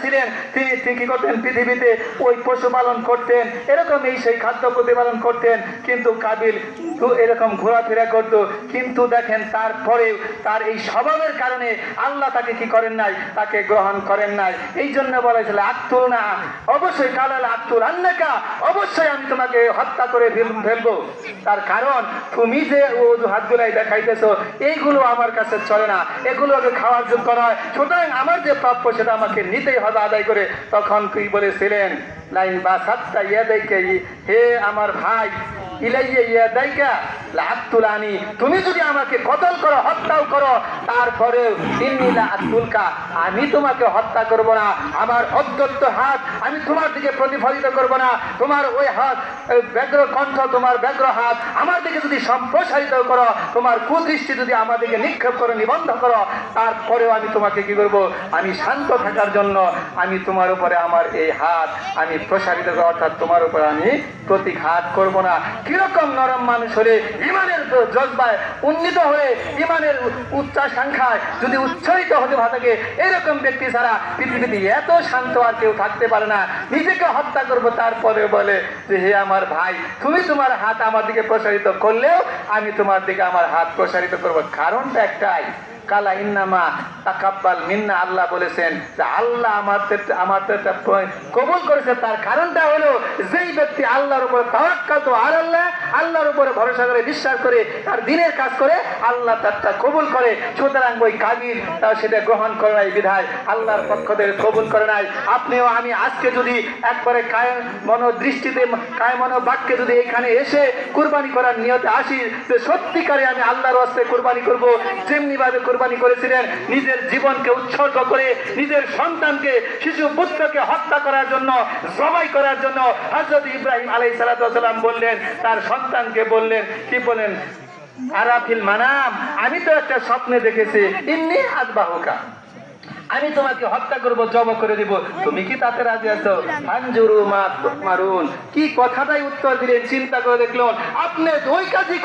ছিলেন তিনি কি করতেন, পৃথিবীতে ওই পশুপালন করতেন, এরকম এই সেই খাদ্য প্রতিপালন করতেন, কিন্তু কাবিল তো এরকম ঘোরাফেরা করতো। কিন্তু দেখেন তারপরে তার এই স্বভাবের কারণে আল্লাহ তাকে কি করেন নাই, তাকে গ্রহণ করেন নাই। এই জন্য বলেছিল আক্তুল না, অবশ্যই কালাল আক্তুল আন্নাকা, অবশ্যই আমি তোমাকে হত্যা করে ফেলবো। তার কারণ তুমি যে হাতগুলাই দেখাইতেছো এইগুলো আমার কাছে চলে না, এগুলোকে খাওয়ার যোগ্য নয়, সুতরাং আমার যে প্রাপ্য সেটা আমাকে নিতেই হবে আদায় করে। তখন কি বলেছিলেন, লাইন বা সাতটা ইয়াদাইকে, হে আমার ভাই, ইলাইয়া ইয়াদাইকা লাআতুলানি, তুমি যদি আমাকে কতল করো, হত্যাও করো, তারপরেও ইন্নিলা আতুলকা, আমি তোমাকে হত্যা করব না। আমার অদ্যত্ত হাত আমি তোমার দিকে প্রতিফলিত করব না। তোমার ওই হাত, ব্যগ্র কণ্ঠ, তোমার ব্যগ্র হাত আমার দিকে যদি সম্প্রসারিত করো, তোমার কুদৃষ্টি যদি আমার দিকে নিক্ষেপ করো, নিবন্ধ করো, তারপরেও আমি তোমাকে কি করব, আমি শান্ত থাকার জন্য আমি তোমার উপরে আমার এই হাত আমি প্রসারিত করব, অর্থাৎ তোমার উপরে আমি প্রতিঘাত করব না। কিরকম নরম মানুষ হলে, ইমানের জজবায় উন্নীত হয়ে, ইমানের উচ্চাকাঙ্ক্ষায় যদি উচ্ছ্বসিত হতে থাকে, এরকম ব্যক্তি ছাড়া পৃথিবীতে এত শান্ত আর কেউ থাকতে পারে না। নিজেকে হত্যা করবো, তারপরে বলে যে হে আমার ভাই, তুমি তোমার হাত আমার দিকে প্রসারিত করলেও আমি তোমার দিকে আমার হাত প্রসারিত করবো। কারণটা একটাই, কালা ইন্নামা তাকাব্বাল মিন্না, আল্লাহ বলেছেন যে আল্লাহ আমাদেরটা কবুল করেছে। তার কারণটা হলো যেই ব্যক্তি আল্লাহর উপরে তাওয়াক্কাল, তো আর আল্লাহর উপরে ভরসা করে, বিশ্বাস করে, তার দিনের কাজ করে, আল্লাহ তারটা কবুল করে। সুতরাং ওই কাবিল সেটা গ্রহণ করে নাই, বিধায় আল্লাহর পক্ষ থেকে কবুল করে নাই। আপনিও আমি আজকে যদি একবারে কায়েম মনোদৃষ্টিতে, কায়েম মনোবাক্যে যদি এখানে এসে কুরবানি করার নিয়তে আসি, যে সত্যিকারে আমি আল্লাহর ওয়াস্তে কুরবানি করব, যেমনি ভাবে কুরবানি করেছিলেন, নিজের জীবনকে উৎসর্গ করে, নিজের সন্তানকে, শিশু পুত্রকে হত্যা করার জন্য, জবাই করার জন্য হযরত ইব্রাহিম আলাইহিস সালাতু ওয়াস সালাম বললেন, তার সন্তানকে বললেন, কি বলেন, আরাফিল মানাম, আমি তো একটা স্বপ্নে দেখেছি, ইন্নী আযবাহুকা, আমি তোমাকে হত্যা করব, জব করে দিব, তুমি কি তাতে রাজি আছো? আনজুরু মা তুমারুন, কি কথাটাই উত্তর দিলেন, চিন্তা করে দেখলেন আপনি ওই কাজই